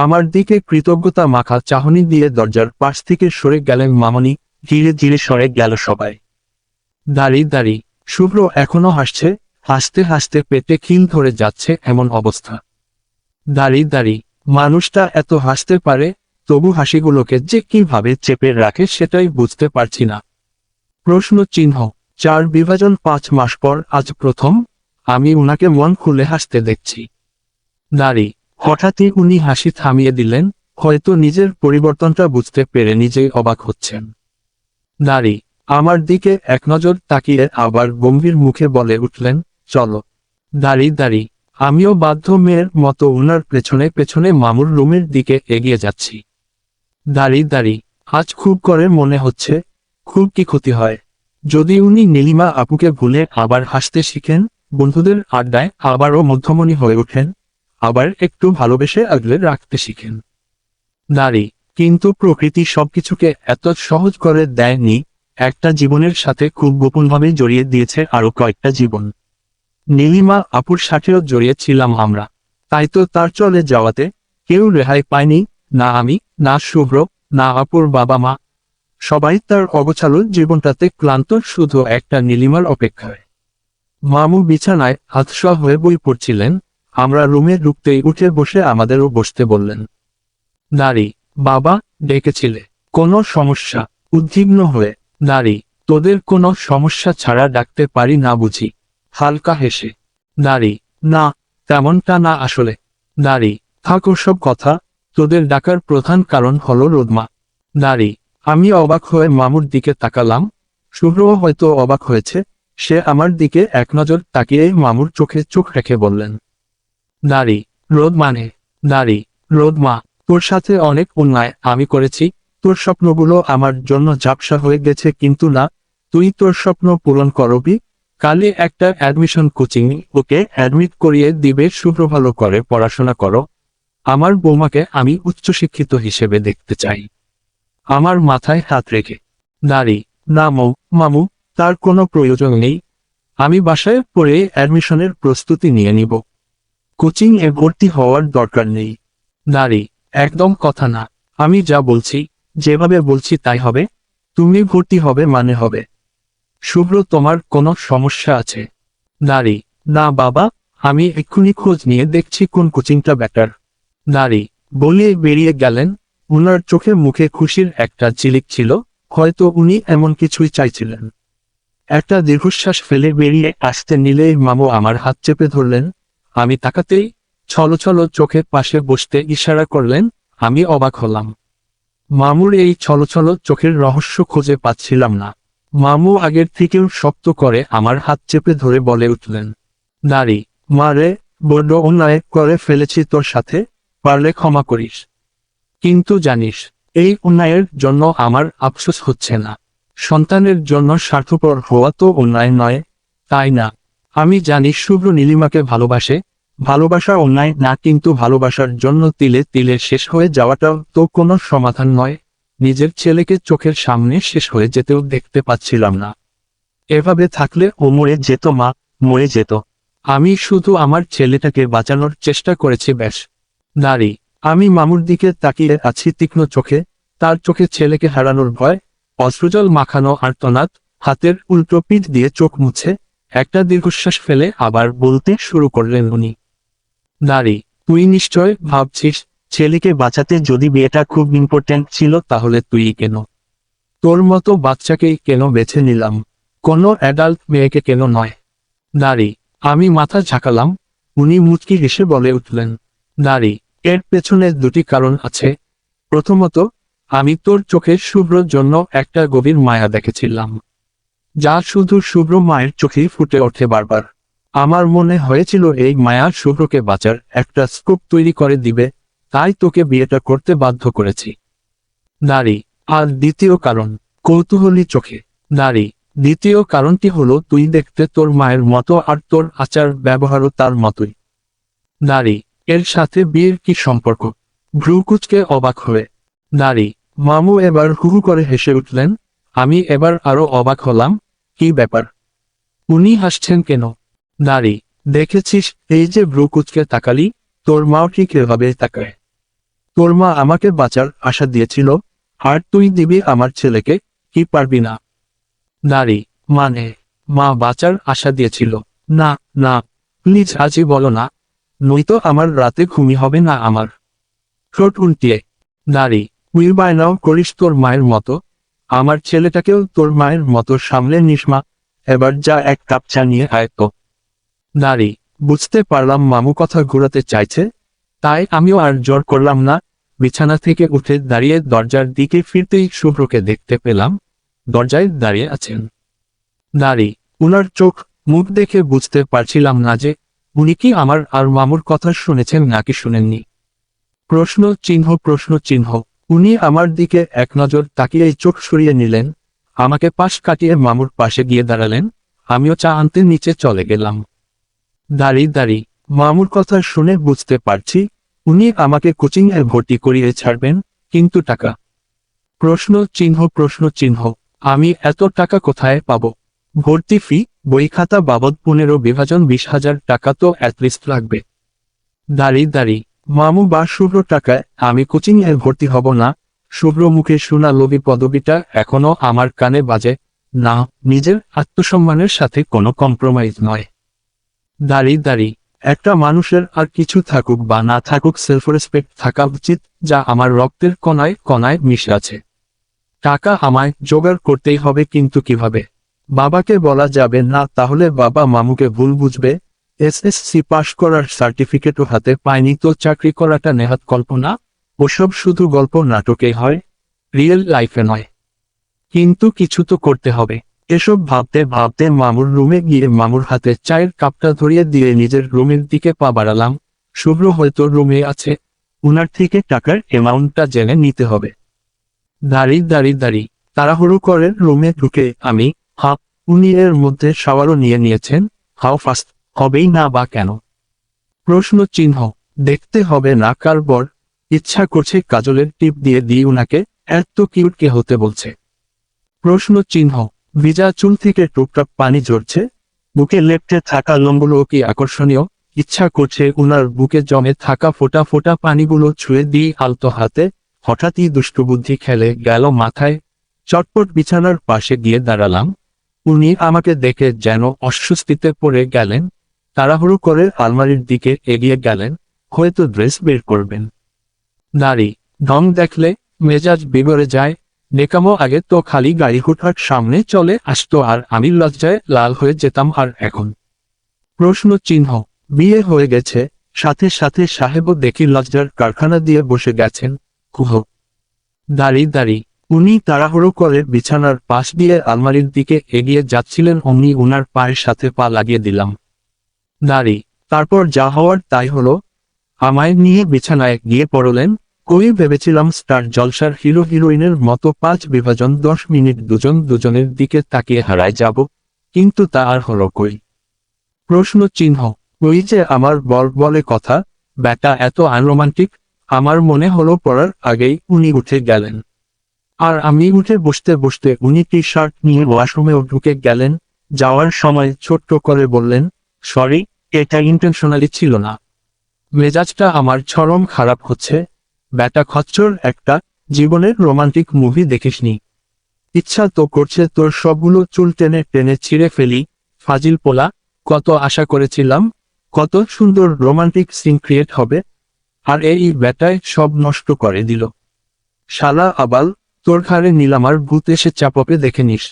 আমার দিকে কৃতজ্ঞতা মাখা চাহনি দিয়ে দরজার পাশ থেকে সরে গেলেন মামনি। ধীরে ধীরে সরে গেল সবাই। দাঁড়ি শুভ্র এখনো হাসছে, হাসতে হাসতে পেটে খিল ধরে যাচ্ছে এমন অবস্থা। দাঁড়ি মানুষটা এত হাসতে পারে, তবু হাসিগুলোকে যে কিভাবে চেপে রাখে সেটাই বুঝতে পারছি না। প্রশ্ন চিহ্ন। 4 বিভাজন 5 মাস পর আজ প্রথম আমি উনাকে মন খুলে হাসতে দেখছি। হঠাৎই উনি হাসি থামিয়ে দিলেন, হয়তো নিজের পরিবর্তনটা বুঝতে পেরে নিজেই অবাক হচ্ছেন। আমার দিকে এক নজর তাকিয়ে আবার গম্ভীর মুখে বলে উঠলেন, চলো। দাঁড়ি আমিও বাধ্য মেয়ের মতো উনার পেছনে পেছনে মামুর রুমের দিকে এগিয়ে যাচ্ছি। দাঁড়ি আজ খুব করে মনে হচ্ছে, খুব কি ক্ষতি হয় যদি উনি নীলিমা আপুকে ভুলে আবার হাসতে শিখেন, বন্ধুদের আড্ডায় আবারও মধ্যমণি হয়ে ওঠেন, আবার একটু ভালোবেসে আগলে রাখতে শিখেন। কিন্তু প্রকৃতি সবকিছুকে এত সহজ করে দেয়নি। একটা জীবনের সাথে খুব গোপনভাবে জড়িয়ে দিয়েছে আরো কয়েকটা জীবন। নীলিমা আপুর সাথেও জড়িয়েছিলাম আমরা, তাই তো তার চলে যাওয়াতে কেউ রেহাই পায়নি, না আমি, না শুভ্র, না আপুর বাবা মা। সবাই তার অগোছালো জীবনটাতে ক্লান্ত, শুধু একটা নীলিমার অপেক্ষায়। মামু বিছানায় হাতশোয়া হয়ে বই পড়ছিলেন। আমরা রুমে ঢুকতেই উঠে বসে আমাদেরও বসতে বললেন। বাবা, ডেকেছিলে? কোনো সমস্যা? উদ্বিগ্ন হয়ে। তোদের কোনো সমস্যা ছাড়া ডাকতে পারি না বুঝি? হালকা হেসে। না, তেমনটা না আসলে। থাক ওসব কথা, তোদের ডাকার প্রধান কারণ হলো রোদমা। আমি অবাক হয়ে মামুর দিকে তাকালাম। শুভ্রও হয়তো অবাক হয়েছে। সে আমার দিকে এক নজর তাকিয়ে মামুর চোখে চোখ রেখে বললেন, রোদ মানে? রোদমা, তোর সাথে অনেক অন্যায় আমি করেছি, তোর স্বপ্নগুলো আমার জন্য ঝাপসা হয়ে গেছে, কিন্তু না, তুই তোর স্বপ্ন পূরণ করবি। কালে একটা অ্যাডমিশন কোচিং ওকে অ্যাডমিট করিয়ে দিবে। শুভ্র, ভালো করে পড়াশোনা করো। আমার বৌমাকে আমি উচ্চশিক্ষিত হিসেবে দেখতে চাই। আমার মাথায় হাত রেখে। না মামু, তার কোনো প্রয়োজন নেই। আমি বাসায় পড়ে অ্যাডমিশনের প্রস্তুতি নিয়ে নিব। কোচিং এ ভর্তি হওয়ার দরকার নেই। একদম কথা না। আমি যা বলছি, যেভাবে বলছি তাই হবে। তুমি ভর্তি হবে মানে হবে। শুভ্র, তোমার কোনো সমস্যা আছে? না বাবা, আমি এক্ষুনি খোঁজ নিয়ে দেখছি কোন কোচিংটা বেটার। বলে বেরিয়ে গেলেন। উনার চোখে মুখে খুশির একটা ঝিলিক ছিল, হয়তো উনি এমন কিছুই চাইছিলেন। একটা দীর্ঘশ্বাস ফেলে বেরিয়ে আসতে নিলেই মামু আমার হাত চেপে ধরলেন। আমি তাকাতেই ছলছল চোখে পাশে বসতে ইশারা করলেন। আমি অবাক হলাম। মামুর এই ছলছল চোখের রহস্য খুঁজে পাচ্ছিলাম না। মামু আগের থেকেও শক্ত করে আমার হাত চেপে ধরে বলে উঠলেন, মা রে, বড্ড অন্যায় করে ফেলেছি তোর সাথে, পারলে ক্ষমা করিস। কিন্তু জানিস, এই অন্যায়ের জন্য আমার আফসোস হচ্ছে না। সন্তানের জন্য স্বার্থপর হওয়া তো অন্যায় নয়, তাই না? আমি জানি শুভ্র নীলিমাকে ভালোবাসে, ভালোবাসা অন্যায় না, কিন্তু ভালোবাসার জন্য তিলে তিলে শেষ হয়ে যাওয়াটাও তো কোনো সমাধান নয়। নিজের ছেলেকে চোখের সামনে শেষ হয়ে যেতেও দেখতে পাচ্ছিলাম না। এভাবে থাকলে ও মরে যেত মা, মরে যেত। আমি শুধু আমার ছেলেটাকে বাঁচানোর চেষ্টা করেছি ব্যাস। আমি মামুর দিকে তাকিয়ে আছি তীক্ষ্ণ চোখে। তার চোখে ছেলেকে হারানোর ভয়, অশ্রুজল মাখানো আর্তনাদ। হাতের উল্টো পিঠ দিয়ে চোখ মুছে একটা দীর্ঘশ্বাস ফেলে আবার বলতে শুরু করলেন উনি, তুই নিশ্চয় ভাবছিস, ছেলেকে বাঁচাতে যদি বিয়েটা খুব ইম্পর্ট্যান্ট ছিল তাহলে তুই কেন, তোর মতো বাচ্চাকেই কেন বেছে নিলাম, কোনো অ্যাডাল্ট মেয়েকে কেন নয়? আমি মাথা ঝাঁকালাম। উনি মুচকি হেসে বলে উঠলেন, এর পেছনে দুটি কারণ আছে। প্রথমত, আমি তোর চোখে শুভ্রর জন্য একটা গভীর মায়া দেখেছিলাম, যা শুধু শুভ্র মায়ের চোখেই ফুটে ওঠে বারবার। আমার মনে হয়েছিল এই মায়া শুভ্রকে বাঁচার একটা স্কোপ তৈরি করে দিবে, তাই তোকে বিয়েটা করতে বাধ্য করেছি। আর দ্বিতীয় কারণ, কৌতূহলী চোখে। দ্বিতীয় কারণটি হলো তুই দেখতে তোর মায়ের মতো, আর তোর আচার ব্যবহারও তার মতোই। এর সাথে বিয়ের কি সম্পর্ক? ভ্রুকুচকে অবাক হয়ে। মামু এবার হুহু করে হেসে উঠলেন। আমি এবার আরো অবাক হলাম। কি ব্যাপার? উনি হাসছেন কেন? দেখেছিস, এই যে ভ্রুকুচকে তাকালি, তোর মাও ঠিক এভাবে তাকায়। তোর মা আমাকে বাঁচার আশা দিয়েছিল, আর তুই দিবি আমার ছেলেকে, কি পারবি না? নারী, মানে মা বাঁচার আশা দিয়েছিল? না না, প্লিজ আজই বলো না, নয়তো আমার রাতে ঘুমি হবে না আমার। ঠোঁট উল্টিয়ে। নারী, তুই বায়নাও করিস তোর মায়ের মতো, আমার ছেলেটাকেও তোর মায়ের মতো সামলে নিস মা। এবার যা এক কাপ চা নিয়ে আয় তো। নারী, বুঝতে পারলাম মামু কথা ঘুরাতে চাইছে, তাই আমিও আর জোর করলাম না। বিছানা থেকে উঠে দাঁড়িয়ে দরজার দিকে ফিরতেই শুভ্রকে দেখতে পেলাম, দরজায় দাঁড়িয়ে আছেন। নারী, উনার চোখ মুখ দেখে বুঝতে পারছিলাম না যে উনি কি আমার আর মামুর কথা শুনেছেন নাকি শুনেননি। প্রশ্ন চিহ্ন প্রশ্ন চিহ্ন। উনি আমার দিকে এক নজর তাকিয়ে চোখ সরিয়ে নিলেন, আমাকে পাশ কাটিয়ে মামুর পাশে গিয়ে দাঁড়ালেন। আমিও চা আনতে নিচে চলে গেলাম। দাঁড়ি, মামুর কথা শুনে বুঝতে পারছি উনি আমাকে কোচিংয়ে ভর্তি করিয়ে ছাড়বেন, কিন্তু টাকা? প্রশ্ন চিহ্ন প্রশ্ন চিহ্ন। আমি এত টাকা কোথায় পাবো? ভর্তি ফি, বই খাতা বাবদ 15-20 হাজার টাকা তো অ্যাটলিস্ট লাগবে। দাঁড়ি, মামু বা শুভ্র টাকায় আমি কোচিংয়ে ভর্তি হব না। শুভ্র মুখে শোনা লোভী পদবিটা এখনো আমার কানে বাজে। না, নিজের আত্মসম্মানের সাথে কোনো কম্প্রোমাইজ নয়। দাঁড়ি, একটা মানুষের আর কিছু থাকুক বা না থাকুক সেলফ রেসপেক্ট থাকা উচিত, যা আমার রক্তের কণায় কণায় মিশে আছে। টাকা আমায় জোগাড় করতেই হবে, কিন্তু কিভাবে? বাবাকে বলা যাবে না, তাহলে বাবা মামুকে ভুল বুঝবে। এসএসসি পাশ করার সার্টিফিকেটও হাতে পায়নি তো চাকরি করাটা নেহাত কল্পনা। ওসব শুধু গল্প নাটকে হয়, রিয়েল লাইফে নয়। কিন্তু কিছু তো করতে হবে। এসব ভাবতে ভাবতে মামুর রুমে গিয়ে মামুর হাতে চায়ের কাপটা ধরিয়ে দিয়ে নিজের রুমের দিকে পা বাড়ালাম। শুভ্র হয়তো রুমে আছে, উনার থেকে টাকার অ্যামাউন্টটা জেনে নিতে হবে। দাঁড়ি, তাড়াহুড়ো করে রুমে ঢুকে আমি, হাপ, উনি এর মধ্যে শাওয়ারও নিয়ে নিয়েছেন। হাউ ফাস্ট হবেই না বা কেন? প্রশ্ন চিহ্ন। দেখতে হবে না কার বর, ইচ্ছা করছে কাজলের টিপ দিয়ে দিই উনাকে, এত কিউট কে হতে বলছে? প্রশ্ন চিহ্ন। ভিজা চুল থেকে টুকটাক পানি ঝরছে, বুকে লেপ্টে থাকা লোমগুলো কি আকর্ষণীয়? ইচ্ছা করছে উনার বুকে জমে থাকা ফোঁটা ফোঁটা পানিগুলো ছুঁয়ে দিই আলতো হাতে। হঠাৎই দুষ্টবুদ্ধি খেলে গেল মাথায়। চটপট বিছানার পাশে গিয়ে দাঁড়ালাম। উনি আমাকে দেখে যেন অস্বস্তিতে পড়ে গেলেন, তাড়াহুড়ো করে আলমারির দিকে এগিয়ে গেলেন, হয়তো ড্রেস বের করবেন। নারী, ঢং দেখলে মেজাজ বিগড়ে যায়। নেকামো আগে তো খালি গাড়ি হুটহাট সামনে চলে আসতো আর আমি লজ্জায় লাল হয়ে যেতাম, আর এখন? প্রশ্ন চিহ্ন। বিয়ে হয়ে গেছে, সাথে সাথে সাহেবও দেখি লজ্জার কারখানা দিয়ে বসে গেছেন। কুহ। দাঁড়ি, উনি তাড়াহুড়ো করে বিছানার পাশ দিয়ে আলমারির দিকে এগিয়ে যাচ্ছিলেন, অমনি উনার পায়ের সাথে পা লাগিয়ে দিলাম। নারী, তারপর যা হওয়ার তাই হলো। আমায় নিয়ে বিছানায় গিয়ে পড়লেন। কই ভেবেছিলাম স্টার জলসার হিরো হিরোইনের মতো 5 মিনিট দুজন দুজনের দিকে তাকিয়ে হারায় যাব, কিন্তু তা আর হলো কই? প্রশ্ন চিহ্ন। ওই যে আমার বলে কথা, ব্যাটা এত আনরোমান্টিক। আমার মনে হলো পড়ার আগেই উনি উঠে গেলেন, আর আমি উঠে বসতে বসতে উনি টি শার্ট নিয়ে ওয়াশরুমেও ঢুকে গেলেন। যাওয়ার সময় ছোট্ট করে বললেন, সরি, এটা ইন্টেনশনালি ছিল না। মেজাজটা আমার চরম খারাপ হচ্ছে। ব্যাটা খচ্চর একটা, জীবনের রোমান্টিক মুভি দেখিসনি? ইচ্ছা তো করছে তোর সবগুলো চুল টেনে টেনে ছিঁড়ে ফেলি। ফাজিল পোলা, কত আশা করেছিলাম, কত সুন্দর রোমান্টিক সিন ক্রিয়েট হবে, আর এই ব্যাটায় সব নষ্ট করে দিল। শালা আবাল, তোর ঘাড়ে নীলামার ভূত এসে চাপবে, দেখে নিস।